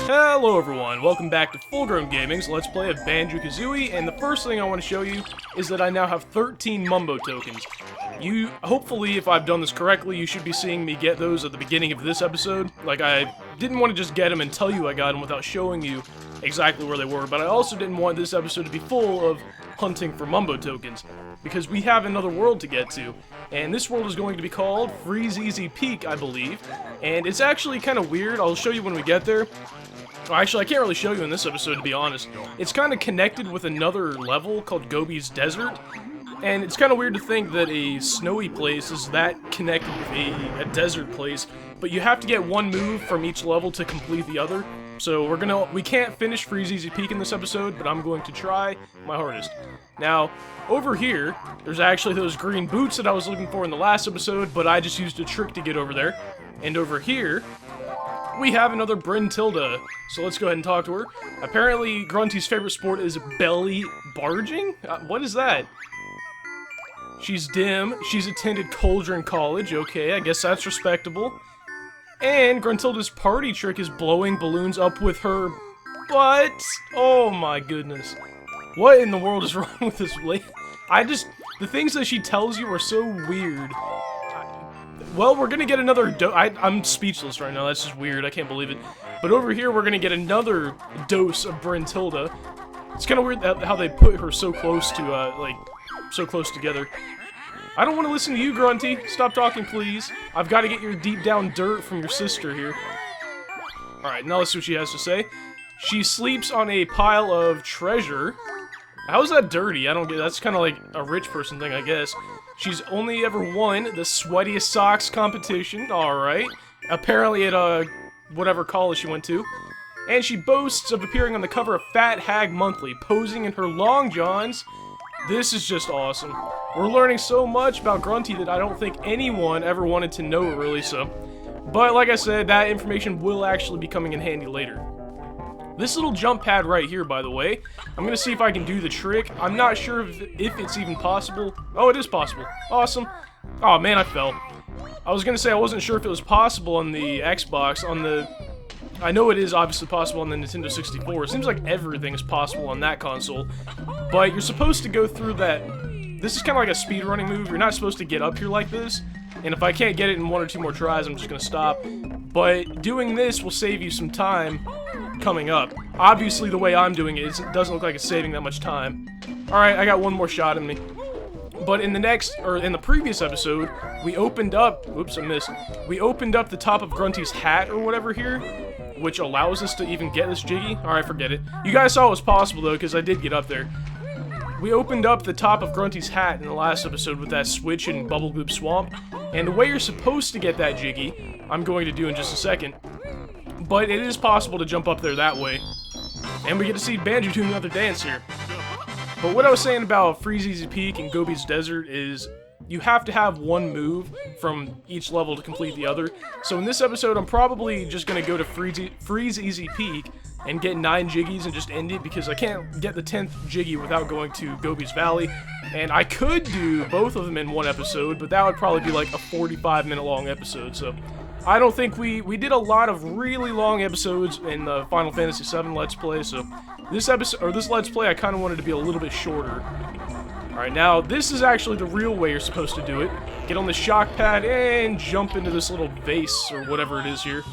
Hello everyone, welcome back to Full Grown Gaming's Let's Play of Banjo-Kazooie, and the first thing I want to show you is that I now have 13 Mumbo tokens. Hopefully, if I've done this correctly, you should be seeing me get those at the beginning of this episode. Like, I didn't want to just get them and tell you I got them without showing you exactly where they were, but I also didn't want this episode to be full of hunting for Mumbo tokens, because we have another world to get to, and this world is going to be called Freezeezy Peak, I believe, and it's actually kind of weird. I'll show you when we get there. Actually, I can't really show you in this episode, to be honest. It's kind of connected with another level called Gobi's Desert, and it's kind of weird to think that a snowy place is that connected with a desert place, but you have to get one move from each level to complete the other. So we can't finish Freezeezy Peak in this episode, but I'm going to try my hardest. Now, over here, there's actually those green boots that I was looking for in the last episode, but I just used a trick to get over there. And over here, we have another Gruntilda, so let's go ahead and talk to her. Apparently, Grunty's favorite sport is belly barging? What is that? She's dim, she's attended Cauldron College, okay, I guess that's respectable. And Gruntilda's party trick is blowing balloons up with her butt. Oh my goodness. What in the world is wrong with this lady? The things that she tells you are so weird. Well, we're gonna get another I'm speechless right now, that's just weird, I can't believe it. But over here, we're gonna get another dose of Gruntilda. It's kinda weird how they put her so close to, so close together. I don't want to listen to you, Grunty. Stop talking, please. I've got to get your deep down dirt from your sister here. Alright, now let's see what she has to say. She sleeps on a pile of treasure. How's that dirty? I don't get it. That's kind of like a rich person thing, I guess. She's only ever won the sweatiest socks competition. Alright. Apparently at, whatever college she went to. And she boasts of appearing on the cover of Fat Hag Monthly, posing in her long johns. This is just awesome. We're learning so much about Grunty that I don't think anyone ever wanted to know, really, so. But like I said, that information will actually be coming in handy later. This little jump pad right here, by the way, I'm gonna see if I can do the trick. I'm not sure if it's even possible. Oh, it is possible. Awesome. Oh man, I fell. I was gonna say I wasn't sure if it was possible on the Xbox, I know it is obviously possible on the Nintendo 64. It seems like everything is possible on that console. But you're supposed to go through that. This is kind of like a speedrunning move. You're not supposed to get up here like this. And if I can't get it in one or two more tries, I'm just going to stop. But doing this will save you some time coming up. Obviously, the way I'm doing it doesn't look like it's saving that much time. Alright, I got one more shot in me. But in the previous episode, we opened up. Oops, I missed. We opened up the top of Grunty's hat or whatever here, which allows us to even get this Jiggy. Alright, forget it. You guys saw it was possible, though, because I did get up there. We opened up the top of Grunty's hat in the last episode with that switch in Bubblegoop Swamp, and the way you're supposed to get that Jiggy, I'm going to do in just a second. But it is possible to jump up there that way. And we get to see Banjo do another dance here. But what I was saying about Freezeezy Peak and Gobi's Desert is you have to have one move from each level to complete the other. So in this episode, I'm probably just going to go to Freezeezy Peak and get 9 Jiggies and just end it, because I can't get the 10th Jiggy without going to Gobi's Valley. And I could do both of them in one episode, but that would probably be like a 45-minute long episode, so I don't think we did a lot of really long episodes in the Final Fantasy VII Let's Play, so this Let's Play I kind of wanted to be a little bit shorter. Alright, now this is actually the real way you're supposed to do it. Get on the shock pad and jump into this little vase or whatever it is here.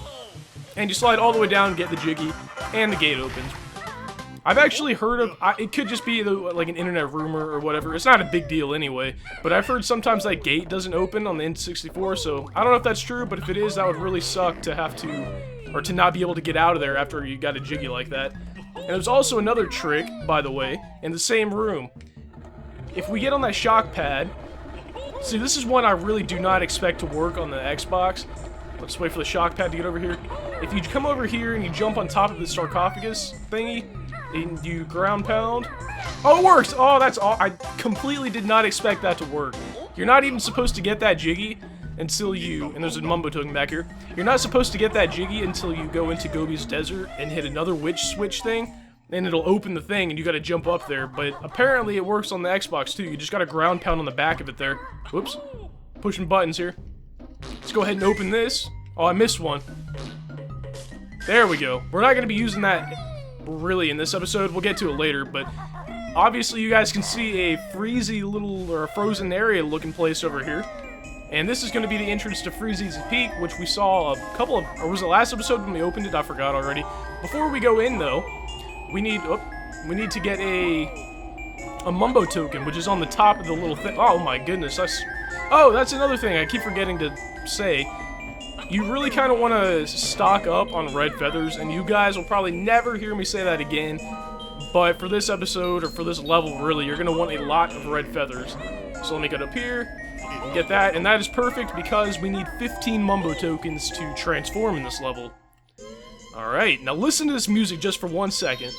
And you slide all the way down and get the Jiggy, and the gate opens. I've actually heard of, it could just be like an internet rumor or whatever, it's not a big deal anyway, but I've heard sometimes that gate doesn't open on the N64, so I don't know if that's true, but if it is, that would really suck to have to, or to not be able to get out of there after you got a Jiggy like that. And there's also another trick, by the way, in the same room. if we get on that shock pad, see, this is one I really do not expect to work on the Xbox. Let's wait for the shock pad to get over here. If you come over here and you jump on top of the sarcophagus thingy, and you ground pound... Oh, it works! Oh, that's all. I completely did not expect that to work. You're not even supposed to get that Jiggy until you... And there's a Mumbo token back here. You're not supposed to get that Jiggy until you go into Gobi's desert and hit another witch switch thing. And it'll open the thing and you gotta jump up there. But apparently it works on the Xbox too. You just gotta ground pound on the back of it there. Whoops. Pushing buttons here. Let's go ahead and open this. Oh, I missed one. There we go. We're not gonna be using that really in this episode. We'll get to it later, but obviously you guys can see a freezy little, or a frozen area looking place over here. And this is going to be the entrance to Freezeezy Peak, which we saw a couple of, or was it last episode when we opened it? I forgot already. Before we go in though, we need to get a Mumbo token, which is on the top of the little thing. Oh my goodness, that's another thing I keep forgetting to say. You really kind of want to stock up on red feathers, and you guys will probably never hear me say that again. But for this episode, or for this level, really, you're going to want a lot of red feathers. So let me get up here and get that, and that is perfect because we need 15 Mumbo tokens to transform in this level. Alright, now listen to this music just for 1 second.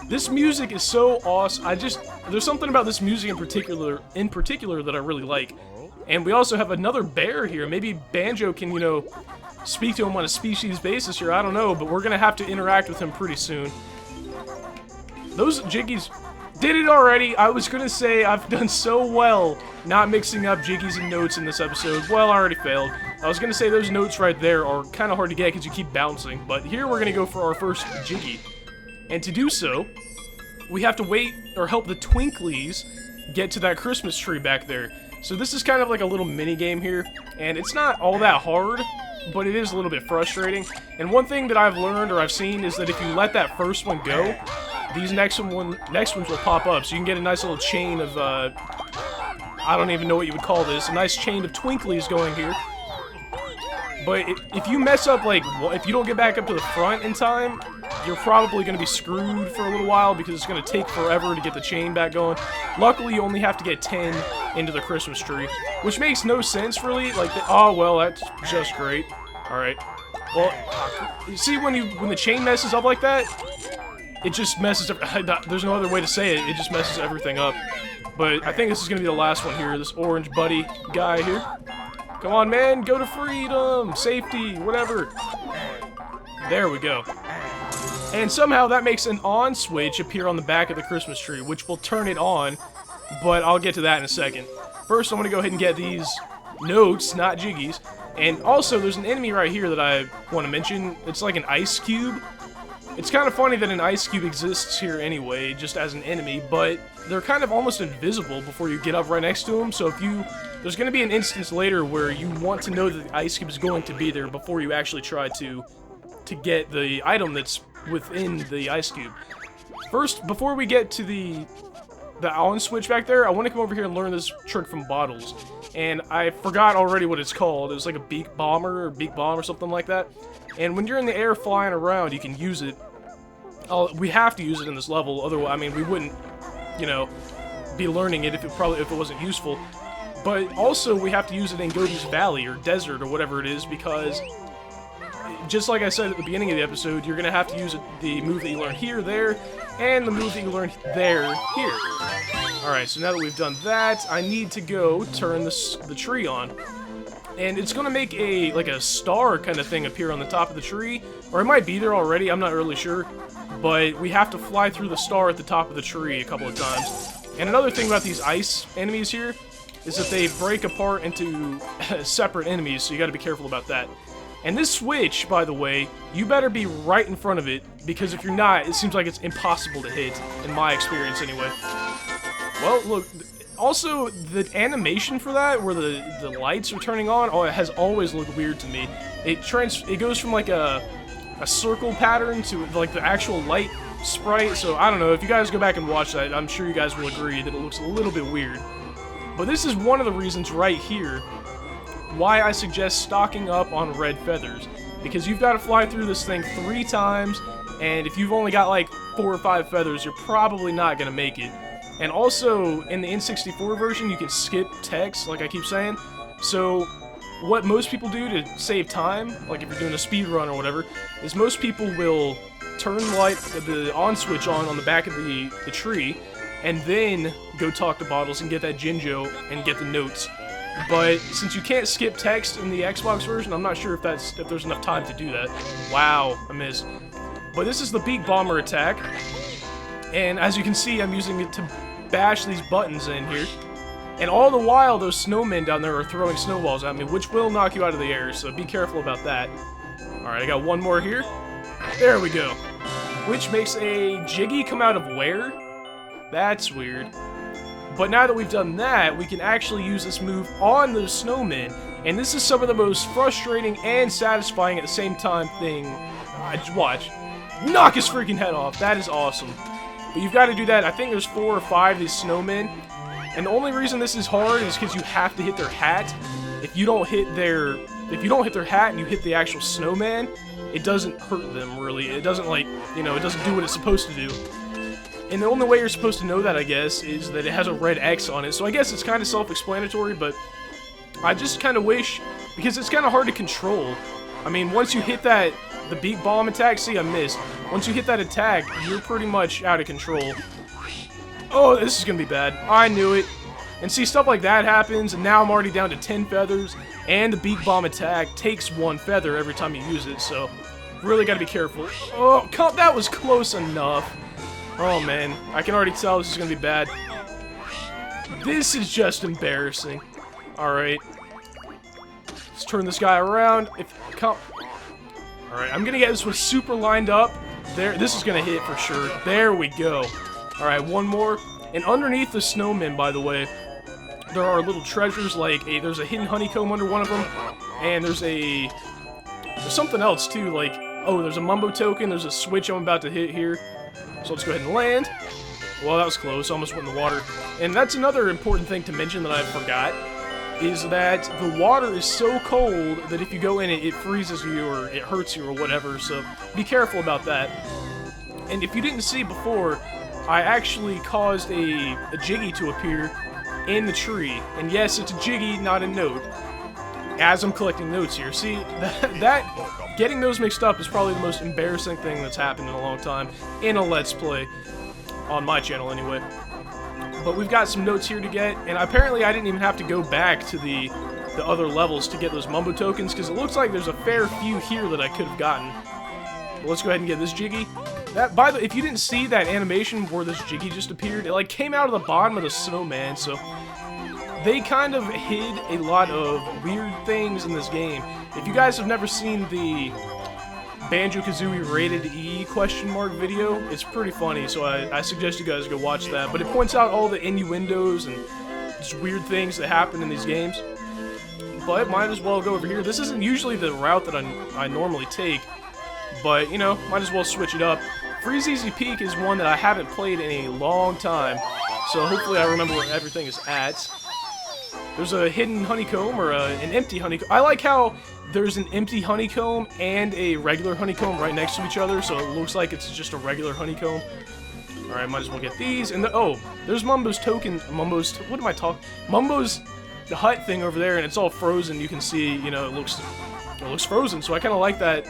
This music is so awesome. There's something about this music in particular that I really like. And we also have another bear here. Maybe Banjo can, you know, speak to him on a species basis here. I don't know, but we're gonna have to interact with him pretty soon. Those Jiggies did it already. I was gonna say I've done so well not mixing up Jiggies and notes in this episode. Well, I already failed. I was gonna say those notes right there are kind of hard to get because you keep bouncing. But here we're gonna go for our first Jiggy. And to do so, we have to wait or help the Twinklies get to that Christmas tree back there. So this is kind of like a little mini game here, and it's not all that hard, but it is a little bit frustrating. And one thing that I've learned or I've seen is that if you let that first one go, these next ones will pop up. So you can get a nice little chain of I don't even know what you would call this, a nice chain of Twinklies going here. But if you mess up, like, if you don't get back up to the front in time, you're probably going to be screwed for a little while because it's going to take forever to get the chain back going. Luckily, you only have to get 10 into the Christmas tree, which makes no sense, really. Like, oh, well, that's just great. Alright. Well, you see when the chain messes up like that, it just messes up. There's no other way to say it. It just messes everything up. But I think this is going to be the last one here, this orange buddy guy here. Come on, man, go to freedom, safety, whatever. There we go. And somehow that makes an on switch appear on the back of the Christmas tree, which will turn it on, but I'll get to that in a second. First, I'm going to go ahead and get these notes, not Jiggies. And also, there's an enemy right here that I want to mention. It's like an ice cube. It's kind of funny that an ice cube exists here anyway, just as an enemy, but they're kind of almost invisible before you get up right next to them, so if you... There's going to be an instance later where you want to know that the ice cube is going to be there before you actually try to get the item that's within the ice cube. First, before we get to the on switch back there, I want to come over here and learn this trick from Bottles. And I forgot already what it's called. It was like a beak bomber or beak bomb or something like that. And when you're in the air flying around, you can use it. We have to use it in this level, otherwise, I mean, we wouldn't, you know, be learning it if it wasn't useful. But also, we have to use it in Gobi's Valley, or Desert, or whatever it is, because, just like I said at the beginning of the episode, you're going to have to use the move that you learned here, there, and the move that you learned there, here. Alright, so now that we've done that, I need to go turn the tree on. And it's going to make like a star kind of thing appear on the top of the tree, or it might be there already, I'm not really sure. But we have to fly through the star at the top of the tree a couple of times. And another thing about these ice enemies here is that they break apart into separate enemies, so you gotta be careful about that. And this switch, by the way, you better be right in front of it, because if you're not, it seems like it's impossible to hit, in my experience anyway. Well, look, also, the animation for that, where the lights are turning on, oh, it has always looked weird to me. It goes from like a circle pattern to like the actual light sprite, so I don't know, if you guys go back and watch that, I'm sure you guys will agree that it looks a little bit weird. But this is one of the reasons right here why I suggest stocking up on red feathers. Because you've got to fly through this thing 3 times, and if you've only got like 4 or 5 feathers, you're probably not going to make it. And also, in the N64 version, you can skip text, like I keep saying. So, what most people do to save time, like if you're doing a speed run or whatever, is most people will turn the on switch on the back of the tree, and then go talk to Bottles and get that Jinjo and get the notes. But since you can't skip text in the Xbox version, I'm not sure if there's enough time to do that. Wow, I missed. But this is the Beak Bomber attack, and as you can see, I'm using it to bash these buttons in here. And all the while, those snowmen down there are throwing snowballs at me, which will knock you out of the air, so be careful about that. Alright, I got one more here. There we go. Which makes a Jiggy come out of where? That's weird. But now that we've done that, we can actually use this move on those snowmen. And this is some of the most frustrating and satisfying at the same time thing. Watch. Knock his freaking head off. That is awesome. But you've got to do that. I think there's 4 or 5 of these snowmen. And the only reason this is hard is because you have to hit their hat. If you don't hit their hat and you hit the actual snowman, it doesn't hurt them, really. It doesn't, like, you know, it doesn't do what it's supposed to do. And the only way you're supposed to know that, I guess, is that it has a red X on it. So I guess it's kind of self-explanatory, but I just kind of wish, because it's kind of hard to control. I mean, once you hit the Beak Bomb attack, see, I missed. Once you hit that attack, you're pretty much out of control. Oh, this is going to be bad. I knew it. And see, stuff like that happens, and now I'm already down to 10 feathers, and the Beak Bomb attack takes 1 feather every time you use it, so really got to be careful. Oh, that was close enough. Oh, man. I can already tell this is going to be bad. This is just embarrassing. Alright. Let's turn this guy around. Alright, I'm going to get this one super lined up. There, this is going to hit for sure. There we go. Alright, one more. And underneath the snowmen, by the way, there are little treasures, like there's a hidden honeycomb under one of them, and there's something else too, like, oh, there's a Mumbo token, there's a switch I'm about to hit here. So let's go ahead and land. Well, that was close, almost went in the water. And that's another important thing to mention that I forgot, is that the water is so cold that if you go in it, it freezes you or it hurts you or whatever, so be careful about that. And if you didn't see before, I actually caused a Jiggy to appear in the tree. And yes, it's a Jiggy, not a note. As I'm collecting notes here. See, getting those mixed up is probably the most embarrassing thing that's happened in a long time in a Let's Play. On my channel, anyway. But we've got some notes here to get, and apparently I didn't even have to go back to the other levels to get those Mumbo tokens, because it looks like there's a fair few here that I could have gotten. But let's go ahead and get this Jiggy. If you didn't see that animation where this Jiggy just appeared, it like came out of the bottom of the snowman, so they kind of hid a lot of weird things in this game. If you guys have never seen the Banjo-Kazooie rated E ? Video, it's pretty funny, so I suggest you guys go watch that. But it points out all the innuendos and just weird things that happen in these games. But might as well go over here. This isn't usually the route that I normally take, but, you know, might as well switch it up. Freezeezy Peak is one that I haven't played in a long time, so hopefully I remember where everything is at. There's a hidden honeycomb, or an empty honeycomb. I like how there's an empty honeycomb and a regular honeycomb right next to each other, so it looks like it's just a regular honeycomb. Alright, might as well get these. And there's Mumbo's token. Mumbo's the hut thing over there, and it's all frozen. You can see, you know, it looks frozen, so I kind of like that.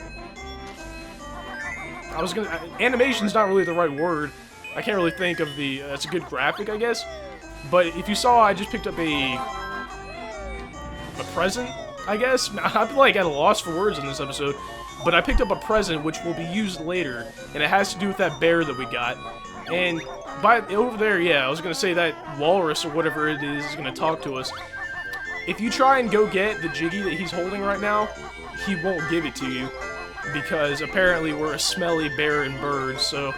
Animation's not really the right word. I can't really think of that's a good graphic, I guess. But if you saw, I just picked up a present, I guess? I'm like at a loss for words in this episode. But I picked up a present which will be used later, and it has to do with that bear that we got. And over there, yeah, I was going to say that walrus or whatever it is going to talk to us. If you try and go get the Jiggy that he's holding right now, he won't give it to you. Because apparently we're a smelly bear and bird, so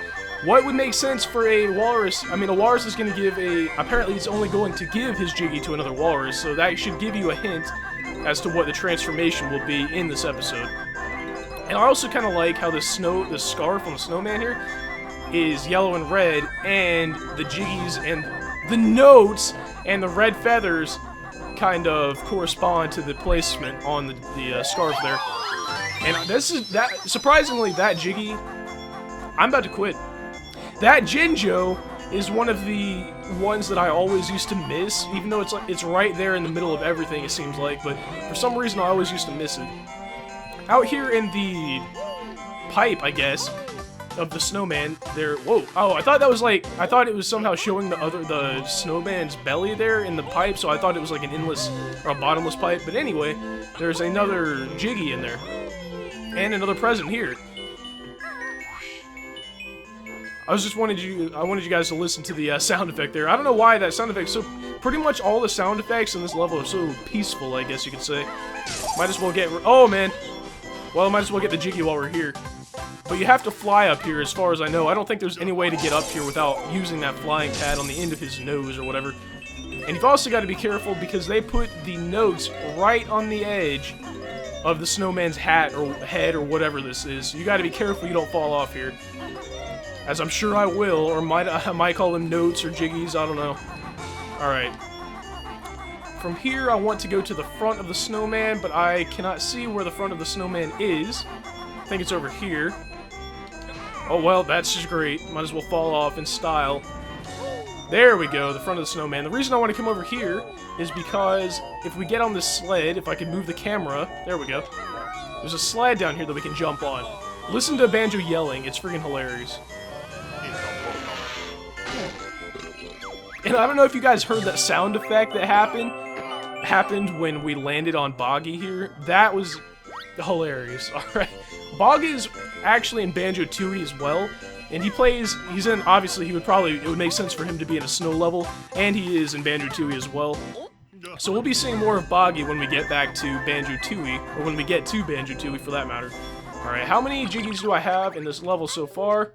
what would make sense for a walrus? I mean, a walrus is going to give apparently it's only going to give his Jiggy to another walrus, so that should give you a hint as to what the transformation will be in this episode. And I also kind of like how the scarf on the snowman here is yellow and red, and the Jiggies and the notes and the red feathers kind of correspond to the placement on the scarf there. And surprisingly, that Jiggy, I'm about to quit. That Jinjo is one of the ones that I always used to miss, even though it's right there in the middle of everything, it seems like, but for some reason I always used to miss it. Out here in the pipe, I guess, of the snowman, there, whoa, oh, I thought it was somehow showing the snowman's belly there in the pipe, so I thought it was like an endless, or a bottomless pipe, but anyway, there's another Jiggy in there, and another present here. I wanted you guys to listen to the sound effect there. I don't know why that sound effect, so pretty much all the sound effects in this level are so peaceful, I guess you could say. Might as well get, oh man, well, might as well get the Jiggy while we're here. But you have to fly up here, as far as I know. I don't think there's any way to get up here without using that flying pad on the end of his nose or whatever. And you've also got to be careful because they put the notes right on the edge of the snowman's hat or head or whatever this is. So you got to be careful you don't fall off here. As I'm sure I will, or I might call them notes or Jiggies, I don't know. Alright. From here, I want to go to the front of the snowman, but I cannot see where the front of the snowman is. I think it's over here. Oh well, that's just great. Might as well fall off in style. There we go, the front of the snowman. The reason I want to come over here is because if we get on this sled, if I can move the camera, there we go. There's a sled down here that we can jump on. Listen to Banjo yelling, it's freaking hilarious. And I don't know if you guys heard that sound effect that happened when we landed on Boggy here. That was hilarious, alright. Boggy is actually in Banjo-Tooie as well, and he's in, obviously it would make sense for him to be in a snow level, and he is in Banjo-Tooie as well. So we'll be seeing more of Boggy when we get back to Banjo-Tooie, or when we get to Banjo-Tooie for that matter. Alright, how many Jiggies do I have in this level so far?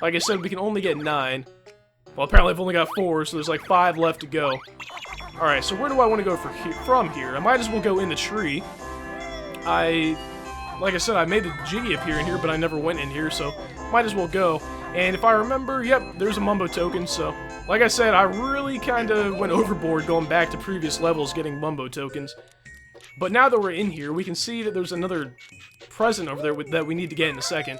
Like I said, we can only get 9. Well, apparently I've only got 4, so there's like 5 left to go. Alright, so where do I want to go from here? I might as well go in the tree. Like I said, I made the Jiggy appear in here, but I never went in here, so might as well go. And if I remember, yep, there's a Mumbo token, so like I said, I really kind of went overboard going back to previous levels getting Mumbo tokens. But now that we're in here, we can see that there's another present over there that we need to get in a second.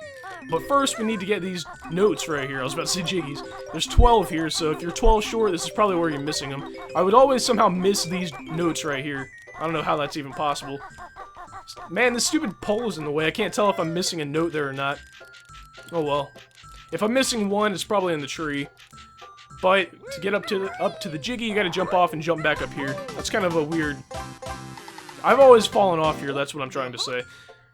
But first, we need to get these notes right here. I was about to say Jiggies. There's 12 here, so if you're 12 short, this is probably where you're missing them. I would always somehow miss these notes right here. I don't know how that's even possible. Man, this stupid pole is in the way. I can't tell if I'm missing a note there or not. Oh well. If I'm missing one, it's probably in the tree. But to get up to the Jiggy, you gotta jump off and jump back up here. That's kind of a weird... I've always fallen off here, that's what I'm trying to say.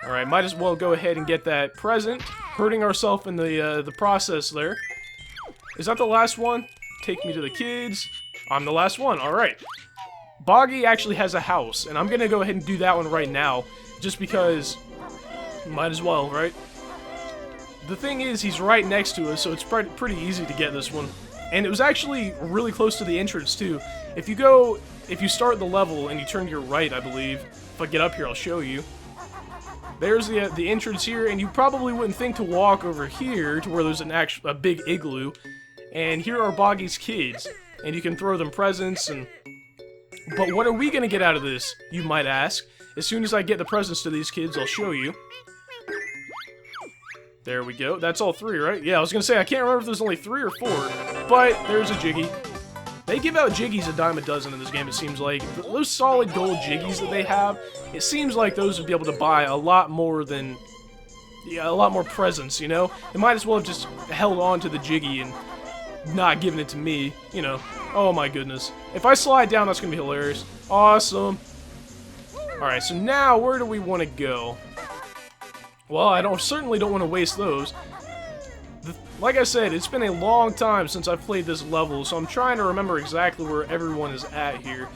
Alright, might as well go ahead and get that present. Hurting ourselves in the process there. Is that the last one? Take me to the kids. I'm the last one, alright. Boggy actually has a house, and I'm gonna go ahead and do that one right now. Just because... might as well, right? The thing is, he's right next to us, so it's pretty easy to get this one. And it was actually really close to the entrance, too. If you start the level and you turn to your right, I believe. If I get up here, I'll show you. There's the entrance here, and you probably wouldn't think to walk over here to where there's a big igloo. And here are Boggy's kids, and you can throw them presents, and... But what are we gonna get out of this, you might ask? As soon as I get the presents to these kids, I'll show you. There we go. That's all 3, right? Yeah, I was gonna say, I can't remember if there's only 3 or 4, but there's a Jiggy. They give out Jiggies a dime a dozen in this game, it seems like. Those solid gold Jiggies that they have, it seems like those would be able to buy a lot more than... yeah, a lot more presents, you know? They might as well have just held on to the Jiggy and not given it to me, you know. Oh my goodness. If I slide down, that's gonna be hilarious. Awesome. Alright, so now, where do we want to go? Well, I certainly don't want to waste those. Like I said, it's been a long time since I've played this level, so I'm trying to remember exactly where everyone is at here.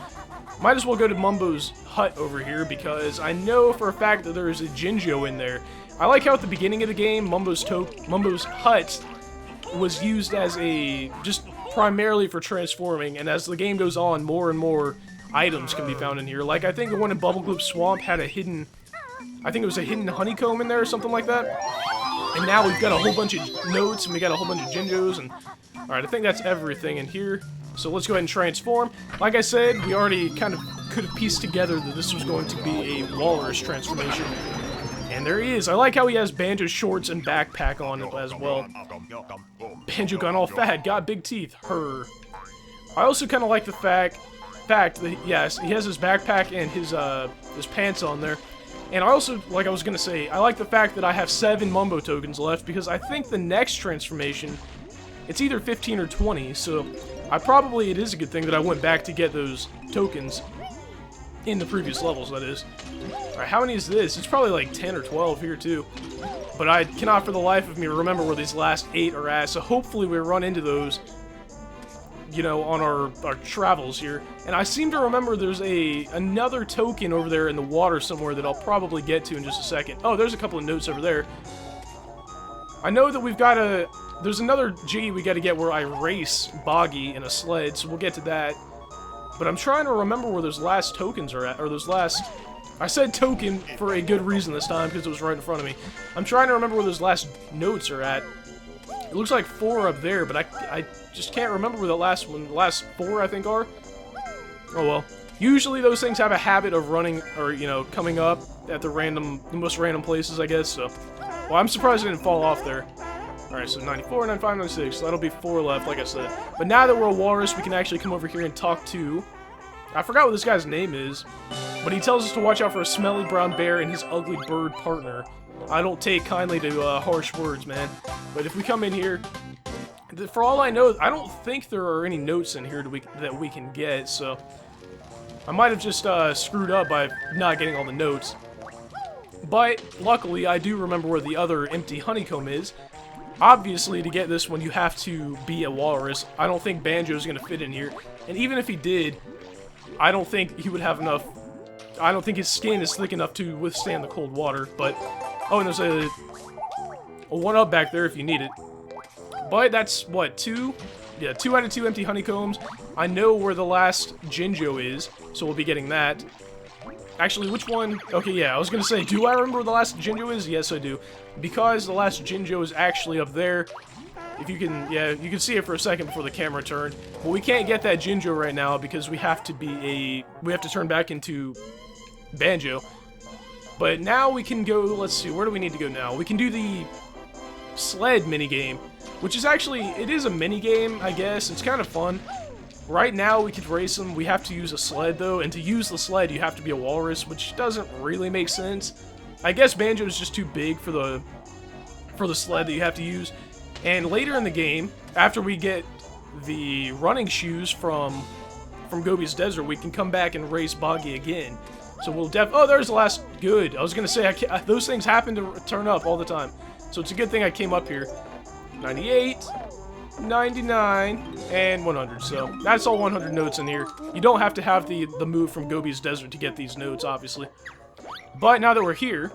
Might as well go to Mumbo's hut over here, because I know for a fact that there is a Jinjo in there. I like how at the beginning of the game, Mumbo's hut was used as just primarily for transforming, and as the game goes on, more and more items can be found in here. Like, I think the one in Bubblegloop Swamp had a hidden... I think it was a hidden honeycomb in there or something like that. And now we've got a whole bunch of notes, and we got a whole bunch of Jinjos, and... Alright, I think that's everything in here. So let's go ahead and transform. Like I said, we already kind of could have pieced together that this was going to be a walrus transformation. And there he is. I like how he has Banjo shorts and backpack on as well. Banjo gone all fat, got big teeth. Her. I also kind of like the fact that, yes, he has his backpack and his pants on there. And I also, like I was going to say, I like the fact that I have 7 Mumbo tokens left, because I think the next transformation, it's either 15 or 20, so it is a good thing that I went back to get those tokens in the previous levels, that is. Alright, how many is this? It's probably like 10 or 12 here, too. But I cannot for the life of me remember where these last 8 are at, so hopefully we run into those, you know, on our travels here. And I seem to remember there's another token over there in the water somewhere that I'll probably get to in just a second. Oh, there's a couple of notes over there. I know that we've got there's another Jiggy we gotta get where I race Boggy in a sled, so we'll get to that. But I'm trying to remember where those last tokens are at, or those last... I said token for a good reason this time, because it was right in front of me. I'm trying to remember where those last notes are at. It looks like 4 up there, but I just can't remember where the last 4, I think, are. Oh well. Usually those things have a habit of running, or, you know, coming up at the most random places, I guess, so... Well, I'm surprised it didn't fall off there. Alright, so 94, 95, 96, so that'll be 4 left, like I said. But now that we're a walrus, we can actually come over here and talk to... I forgot what this guy's name is, but he tells us to watch out for a smelly brown bear and his ugly bird partner. I don't take kindly to harsh words, man. But if we come in here, for all I know, I don't think there are any notes in here that we can get, so... I might have just screwed up by not getting all the notes. But, luckily, I do remember where the other empty honeycomb is. Obviously, to get this one, you have to be a walrus. I don't think Banjo's gonna fit in here. And even if he did, I don't think he would have enough... I don't think his skin is thick enough to withstand the cold water, but... Oh, and there's a 1-up back there if you need it. But that's, what, 2? Yeah, 2 out of 2 empty honeycombs. I know where the last Jinjo is, so we'll be getting that. Actually, which one? Okay, yeah, I was gonna say, do I remember where the last Jinjo is? Yes, I do. Because the last Jinjo is actually up there. If you can, yeah, you can see it for a second before the camera turned. But we can't get that Jinjo right now because we have to turn back into Banjo. But now we can go, let's see, where do we need to go now? We can do the sled minigame, which is actually, it is a minigame, I guess. It's kind of fun. Right now, we could race them. We have to use a sled, though, and to use the sled, you have to be a walrus, which doesn't really make sense. I guess Banjo is just too big for the sled that you have to use. And later in the game, after we get the running shoes from Gobi's Desert, we can come back and race Boggy again. So we'll oh, there's the last... Good. I was going to say, those things happen to turn up all the time. So it's a good thing I came up here. 98... 99, and 100, so that's all 100 notes in here. You don't have to have the move from Gobi's Desert to get these notes, obviously. But now that we're here,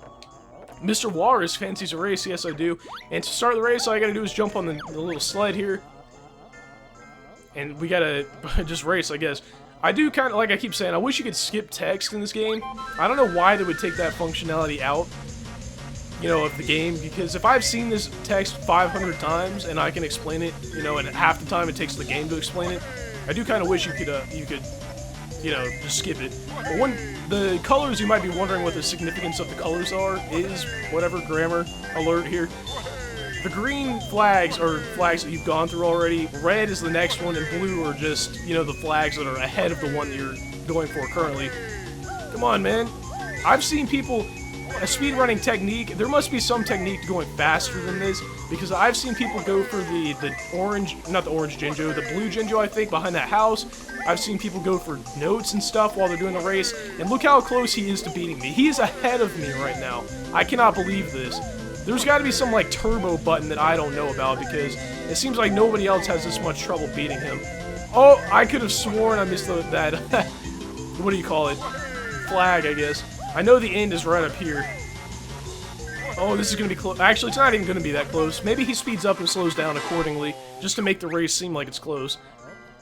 Mr. Walrus fancies a race, yes I do. And to start the race, all I gotta do is jump on the little sled here. And we gotta just race, I guess. I do kind of, like I keep saying, I wish you could skip text in this game. I don't know why they would take that functionality out, you know, of the game, because if I've seen this text 500 times and I can explain it, you know, and half the time it takes the game to explain it, I do kind of wish you could, you know, just skip it. But when the colors, you might be wondering what the significance of the colors are, is whatever, grammar alert here. The green flags are flags that you've gone through already, red is the next one, and blue are just, you know, the flags that are ahead of the one that you're going for currently. Come on, man. I've seen people... A speedrunning technique, there must be some technique going faster than this, because I've seen people go for the orange, not the orange Jinjo, the blue Jinjo, I think, behind that house. I've seen people go for notes and stuff while they're doing the race, and look how close he is to beating me. He's ahead of me right now. I cannot believe this. There's got to be some, like, turbo button that I don't know about, because it seems like nobody else has this much trouble beating him. Oh, I could have sworn I missed that, what do you call it? Flag, I guess. I know the end is right up here. Oh, this is going to be close. Actually, it's not even going to be that close. Maybe he speeds up and slows down accordingly, just to make the race seem like it's close.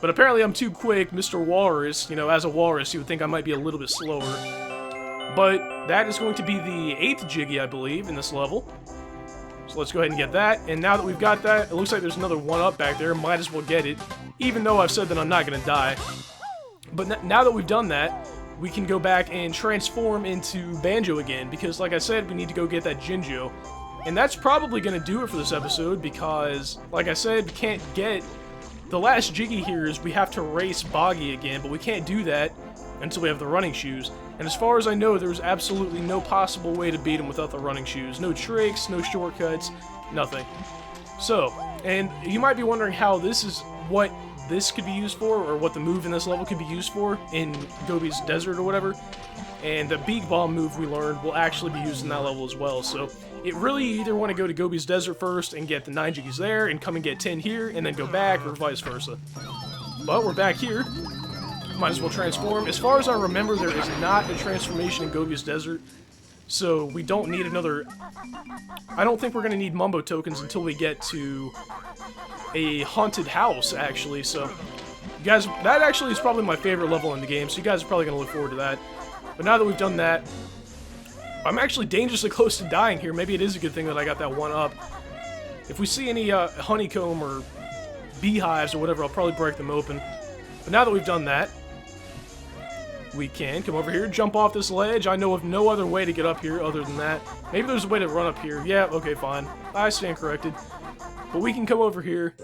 But apparently I'm too quick, Mr. Walrus. You know, as a walrus, you would think I might be a little bit slower. But that is going to be the 8th Jiggy, I believe, in this level. So let's go ahead and get that. And now that we've got that, it looks like there's another 1-up back there. Might as well get it, even though I've said that I'm not going to die. But now that we've done that, we can go back and transform into Banjo again, because like I said, we need to go get that Jinjo. And that's probably going to do it for this episode, because, like I said, we can't get... The last Jiggy here is we have to race Boggy again, but we can't do that until we have the running shoes. And as far as I know, there's absolutely no possible way to beat him without the running shoes. No tricks, no shortcuts, nothing. So, and you might be wondering how this is... what this could be used for, or what the move in this level could be used for in Gobi's desert or whatever. And the Beak Bomb move we learned will actually be used in that level as well. So it really, you either want to go to Gobi's desert first and get the 9 Jiggies there, and come and get 10 here, and then go back, or vice versa. But we're back here. Might as well transform. As far as I remember, there is not a transformation in Gobi's desert, so we don't need another... I don't think we're going to need Mumbo tokens until we get to a haunted house, actually, so... You guys, that actually is probably my favorite level in the game, so you guys are probably going to look forward to that. But now that we've done that, I'm actually dangerously close to dying here. Maybe it is a good thing that I got that one up. If we see any honeycomb or beehives or whatever, I'll probably break them open. But now that we've done that, we can come over here, jump off this ledge. I know of no other way to get up here other than that. Maybe there's a way to run up here. Yeah, okay, fine. I stand corrected. But we can come over here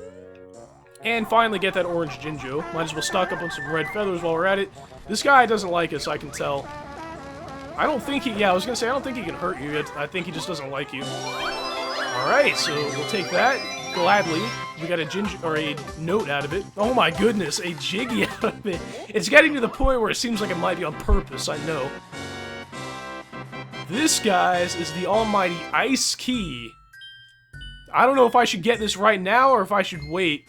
and finally get that orange Jinjo. Might as well stock up on some red feathers while we're at it. This guy doesn't like us, I can tell. I don't think he... Yeah, I was gonna say, I don't think he can hurt you. I think he just doesn't like you. Alright, so we'll take that gladly. We got a Jinjo, or a note out of it. Oh my goodness, a Jiggy out of it. It's getting to the point where it seems like it might be on purpose, I know. This, guys, is the almighty Ice Key. I don't know if I should get this right now or if I should wait,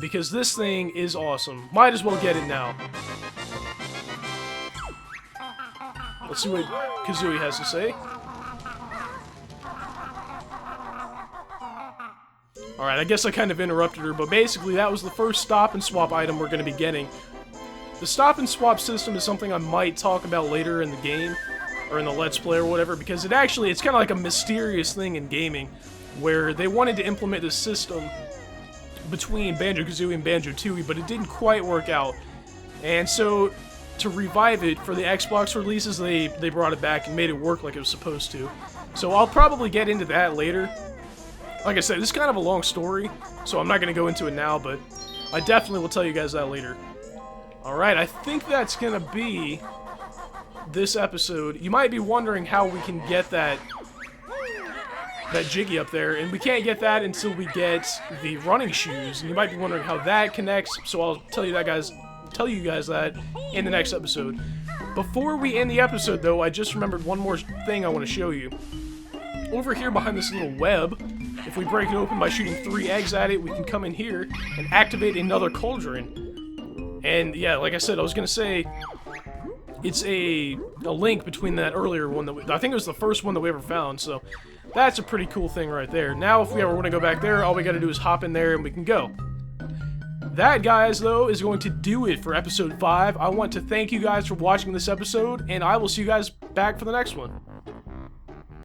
because this thing is awesome. Might as well get it now. Let's see what Kazooie has to say. Alright, I guess I kind of interrupted her, but basically that was the first stop and swap item we're going to be getting. The stop and swap system is something I might talk about later in the game, or in the Let's Play or whatever, because it's kind of like a mysterious thing in gaming, where they wanted to implement this system between Banjo-Kazooie and Banjo-Tooie, but it didn't quite work out. And so, to revive it for the Xbox releases, they brought it back and made it work like it was supposed to. So I'll probably get into that later. Like I said, this is kind of a long story, so I'm not going to go into it now, but I definitely will tell you guys that later. Alright, I think that's going to be this episode. You might be wondering how we can get that Jiggy up there, and we can't get that until we get the running shoes, and you might be wondering how that connects, so I'll tell you guys that in the next episode. Before we end the episode, though, I just remembered one more thing I want to show you. Over here behind this little web, if we break it open by shooting 3 eggs at it, we can come in here and activate another cauldron. And yeah, like I said, I was gonna say, it's a link between that earlier one that I think it was the first one that we ever found, so that's a pretty cool thing right there. Now, if we ever want to go back there, all we gotta do is hop in there and we can go. That, guys, though, is going to do it for episode 5. I want to thank you guys for watching this episode, and I will see you guys back for the next one.